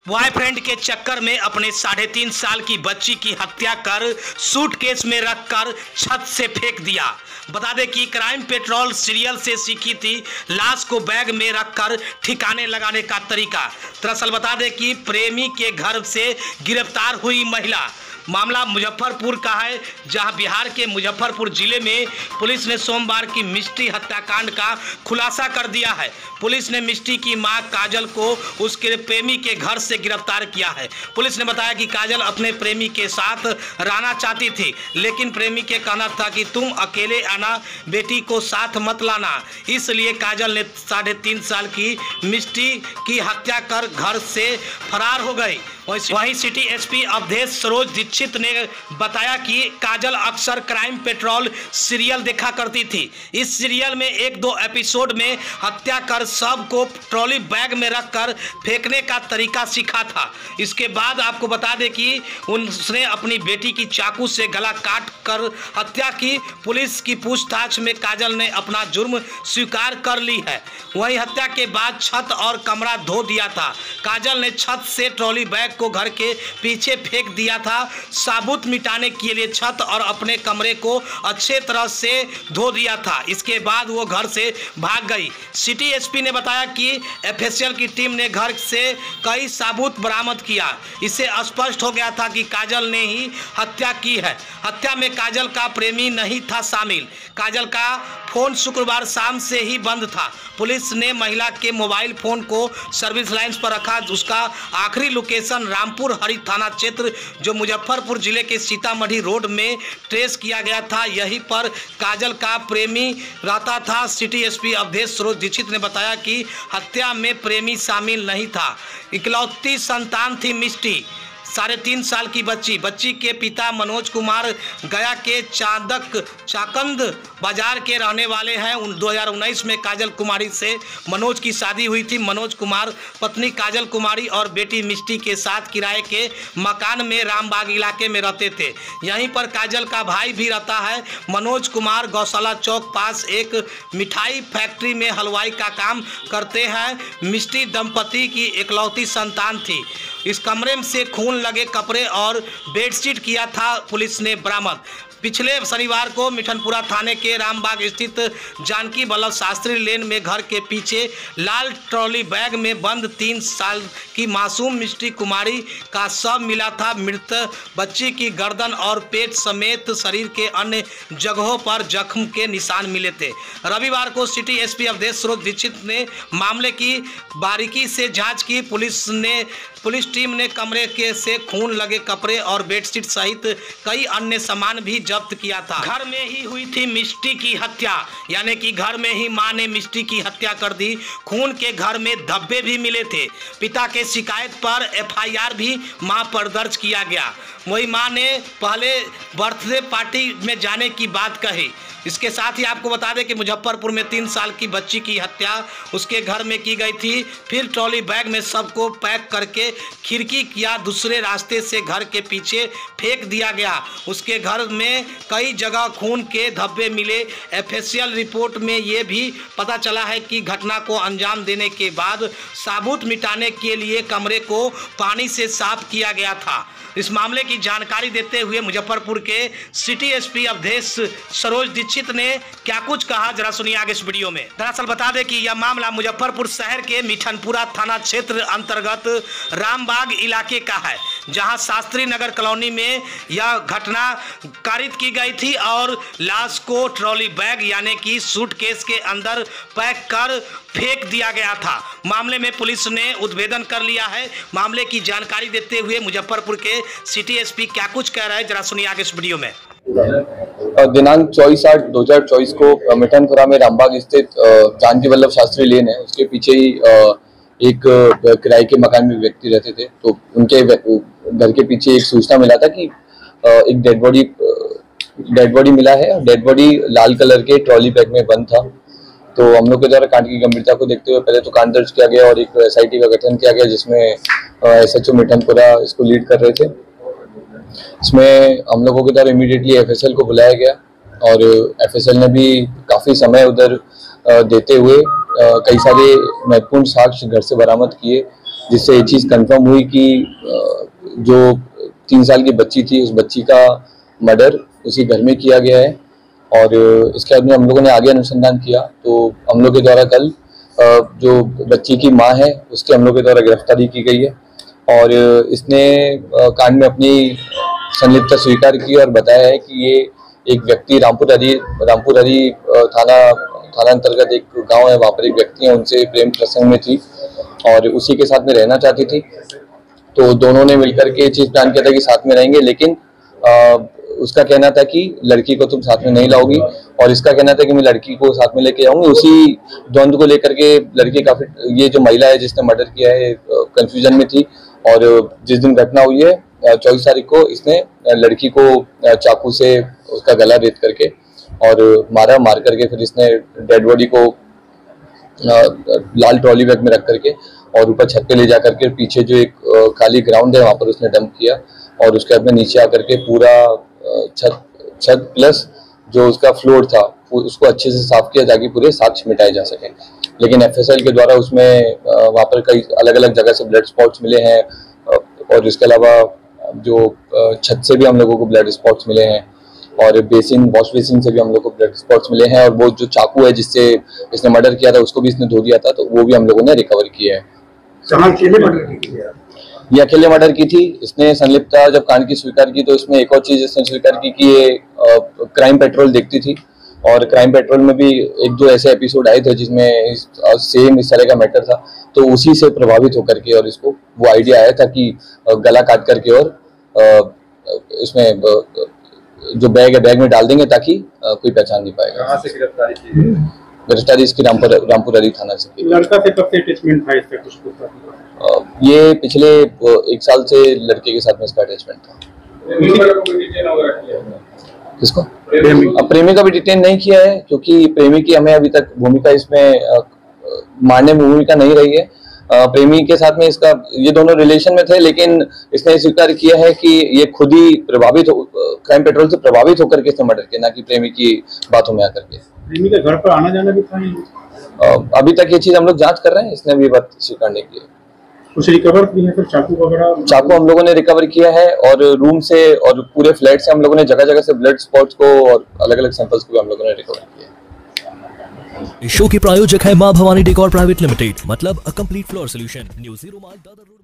Boyfriend के चक्कर में अपने 3.5 साल की बच्ची की हत्या कर सूटकेस में रखकर छत से फेंक दिया। बता दें कि क्राइम पेट्रोल सीरियल से सीखी थी लाश को बैग में रखकर ठिकाने लगाने का तरीका। दरअसल बता दें कि प्रेमी के घर से गिरफ्तार हुई महिला। मामला मुजफ्फरपुर का है, जहां बिहार के मुजफ्फरपुर जिले में पुलिस ने सोमवार की मिष्टी हत्याकांड का खुलासा कर दिया है। पुलिस ने मिष्टी की मां काजल को उसके प्रेमी के घर से गिरफ्तार किया है। पुलिस ने बताया कि काजल अपने प्रेमी के साथ रहना चाहती थी, लेकिन प्रेमी के कहना था कि तुम अकेले आना, बेटी को साथ मत लाना। इसलिए काजल ने 3.5 साल की मिष्टी की हत्या कर घर से फरार हो गई। वहीं सिटी एसपी अवधेश सरोज दीक्षित ने बताया कि काजल अक्सर क्राइम पेट्रोल सीरियल देखा करती थी। इस सीरियल में 1-2 एपिसोड में हत्या कर सब को ट्रॉली बैग में रखकर फेंकने का तरीका सीखा था। इसके बाद आपको बता दें कि उसने अपनी बेटी की चाकू से गला काट कर हत्या की। पुलिस की पूछताछ में काजल ने अपना जुर्म स्वीकार कर ली है। वहीं हत्या के बाद छत और कमरा धो दिया था। काजल ने छत से ट्रॉली बैग को घर के पीछे फेंक दिया था। साबुत मिटाने के लिए छत और अपने कमरे को अच्छे तरह से धो दिया था। इसके बाद वो घर से भाग गई। सिटी एसपी ने बताया कि एफएसएल की टीम ने घर से कई साबुत बरामद किया। इससे स्पष्ट हो गया था कि काजल ने ही हत्या की है। हत्या में काजल का प्रेमी नहीं था शामिल। काजल का फोन शुक्रवार शाम से ही बंद था। पुलिस ने महिला के मोबाइल फोन को सर्विस लाइन पर रखा। उसका आखिरी लोकेशन रामपुर हरी थाना क्षेत्र, जो मुजफ्फरपुर जिले के सीतामढ़ी रोड में ट्रेस किया गया था। यहीं पर काजल का प्रेमी रहता था। सिटी एसपी अवधेश सरोज दीक्षित ने बताया कि हत्या में प्रेमी शामिल नहीं था। इकलौती संतान थी मिष्टी, 3.5 साल की बच्ची के पिता मनोज कुमार गया के चाकंद बाजार के रहने वाले हैं। 2019 में काजल कुमारी से मनोज की शादी हुई थी। मनोज कुमार पत्नी काजल कुमारी और बेटी मिष्टी के साथ किराए के मकान में रामबाग इलाके में रहते थे। यहीं पर काजल का भाई भी रहता है। मनोज कुमार गौशाला चौक पास एक मिठाई फैक्ट्री में हलवाई का काम करते हैं। मिष्टी दंपति की इकलौती संतान थी। इस कमरे से खून लगे कपड़े और बेडशीट किया था पुलिस ने बरामद। पिछले शनिवार को मिठनपुरा थाने के रामबाग स्थित जानकी वल्लभ शास्त्री लेन में घर के पीछे लाल ट्रॉली बैग में बंद 3 साल की मासूम मिष्टी कुमारी का शव मिला था। मृत बच्ची की गर्दन और पेट समेत शरीर के अन्य जगहों पर जख्म के निशान मिले थे। रविवार को सिटी एसपी अवधेश सरोज दीक्षित ने मामले की बारीकी से जांच की। पुलिस टीम ने कमरे के से खून लगे कपड़े और बेडशीट सहित कई अन्य सामान भी जब्त किया था। घर में ही हुई थी मिष्टी की हत्या, यानी कि घर में ही मां ने मिष्टी की हत्या कर दी। खून के घर में धब्बे भी मिले थे। पिता के शिकायत पर एफआईआर भी मां पर दर्ज किया गया। वही मां ने पहले बर्थडे पार्टी में जाने की बात कही। इसके साथ ही आपको बता दें कि मुजफ्फरपुर में 3 साल की बच्ची की हत्या उसके घर में की गई थी। फिर ट्रॉली बैग में सबको पैक करके खिड़की या दूसरे रास्ते से घर के पीछे फेंक दिया गया। उसके घर में कई जगह खून के धब्बे मिले। एफएसएल रिपोर्ट में ये भी पता चला है कि घटना को अंजाम देने के बाद साबुत मिटाने के लिए कमरे को पानी से साफ किया गया था। इस मामले की जानकारी देते हुए मुजफ्फरपुर के सिटी एसपी अवधेश सरोज दीक्षित ने क्या कुछ कहा, जरा सुनिए आगे इस वीडियो में। दरअसल बता दें कि यह मामला मुजफ्फरपुर शहर के मिठनपुरा थाना क्षेत्र अंतर्गत रामबाग इलाके का है, जहां शास्त्री नगर कॉलोनी में यह घटना कारित की गई थी और लाश को ट्रॉली बैग यानी कि सूटकेस के अंदर पैक कर फेंक दिया गया था। मामले में पुलिस ने उद्भेदन कर लिया है। मामले की जानकारी देते हुए मुजफ्फरपुर के सिटी एसपी क्या कुछ कह रहे हैं, जरा सुनिए आगे इस वीडियो में। दिनांक 24/8/2024 को मिठनपुरा में रामबाग स्थित जानकी वल्लभ शास्त्री लेन है, उसके पीछे ही एक किराए के मकान में व्यक्ति रहते थे। तो उनके घर के पीछे एक सूचना मिला था कि एक डेड बॉडी मिला है। डेड बॉडी लाल कलर के ट्रॉली बैग में बंद था। तो हम लोग के द्वारा कांड की गंभीरता को देखते हुए पहले तो कांड दर्ज किया गया और एक एसआईटी का गठन किया गया, जिसमें एसएचओ मिठनपुरा इसको लीड कर रहे थे। इसमें हम लोगों के द्वारा इमीडिएटली एफएसएल को बुलाया गया और एफएसएल ने भी काफ़ी समय उधर देते हुए कई सारे महत्वपूर्ण साक्ष्य घर से बरामद किए, जिससे ये चीज़ कंफर्म हुई कि जो 3 साल की बच्ची थी, उस बच्ची का मर्डर उसी घर में किया गया है। और इसके बाद में हम लोगों ने आगे अनुसंधान किया तो हम लोग के द्वारा कल जो बच्ची की माँ है उसके हम लोग के द्वारा गिरफ्तारी की गई है और इसने कांड में अपनी संलिप्तता स्वीकार की और बताया है कि ये एक व्यक्ति रामपुर हरी थाना अंतर्गत एक गांव है, वहाँ पर एक व्यक्ति है, उनसे प्रेम प्रसंग में थी और उसी के साथ में रहना चाहती थी। तो दोनों ने मिलकर के चीज प्लान किया था कि साथ में रहेंगे, लेकिन उसका कहना था कि लड़की को तुम साथ में नहीं लाओगी और इसका कहना था कि मैं लड़की को साथ में लेके आऊंगी। उसी द्वंद्व को लेकर के लड़की काफी, ये जो महिला है जिसने मर्डर किया है, कंफ्यूजन में थी और जिस दिन घटना हुई है 24 तारीख को इसने लड़की को चाकू से उसका गला रेत करके और मार करके फिर इसने डेड बॉडी को लाल ट्रॉली बैग में रख करके और ऊपर छत पे ले जा करके पीछे जो एक खाली ग्राउंड है वहां पर उसने डंप किया और उसके बाद में नीचे आकर के पूरा छत प्लस जो उसका फ्लोर था उसको अच्छे से साफ किया ताकि पूरे साक्ष्य मिटाए जा सके। लेकिन एफएसएल के द्वारा उसमें वहाँ पर कई अलग अलग जगह से ब्लड स्पॉट्स मिले हैं और इसके अलावा जो छत से भी हम लोगों को ब्लड स्पॉट्स मिले हैं और वॉश बेसिन से भी हम लोग को ब्लड स्पॉट्स मिले हैं और वो जो चाकू है जिससे इसने मर्डर किया था उसको भी इसने धो दिया था, तो वो भी हम लोगों ने रिकवर किया है। ये अकेले मर्डर की थी। इसने संलिप्तता जब कांड की स्वीकार की तो इसमें एक और चीज इसने स्वीकार की कि ये क्राइम पेट्रोल देखती थी और क्राइम पेट्रोल में भी एक दो ऐसे एपिसोड आए थे जिसमें सेम इस तरह का मैटर था, तो उसी से प्रभावित होकर के और इसको वो आइडिया आया था कि गला काट करके और इसमें जो बैग है बैग में डाल देंगे ताकि कोई पहचान नहीं पाएगा। कहाँ से गिरफ्तारी की? गिरफ्तारी इसकी रामपुर हरी थाना से की। लड़का से कब से अटैचमेंट था इसका कुछ पता? ये पिछले 1 साल से लड़के के साथ में इसका अटैचमेंट था। किसको? प्रेमी का भी डिटेन नहीं किया है क्योंकि प्रेमी की हमें अभी तक भूमिका इसमें मारने में भूमिका नहीं रही है। प्रेमी के साथ में इसका ये दोनों रिलेशन में थे, लेकिन इसने स्वीकार किया है कि ये खुद ही क्राइम पेट्रोल से प्रभावित होकर के इसने मर्डर किया, ना कि प्रेमी की बातों में आकर के। प्रेमी के घर पर आना जाना भी था? अभी तक ये चीज हम लोग जांच कर रहे हैं, इसने भी बात स्वीकार नहीं की है। कुछ रिकवर किया है फिर चाकू वगैरह? चाकू हम लोगों ने रिकवर किया है और रूम से और पूरे फ्लैट से हम लोगों ने जगह जगह से ब्लड स्पॉट्स को और अलग अलग सैंपल्स को भी हम लोगों ने रिकवर किया है। इस शो के प्रायोजक है मां भवानी डेकोर प्राइवेट लिमिटेड, मतलब a complete floor solution, new 0 mile Dadar road.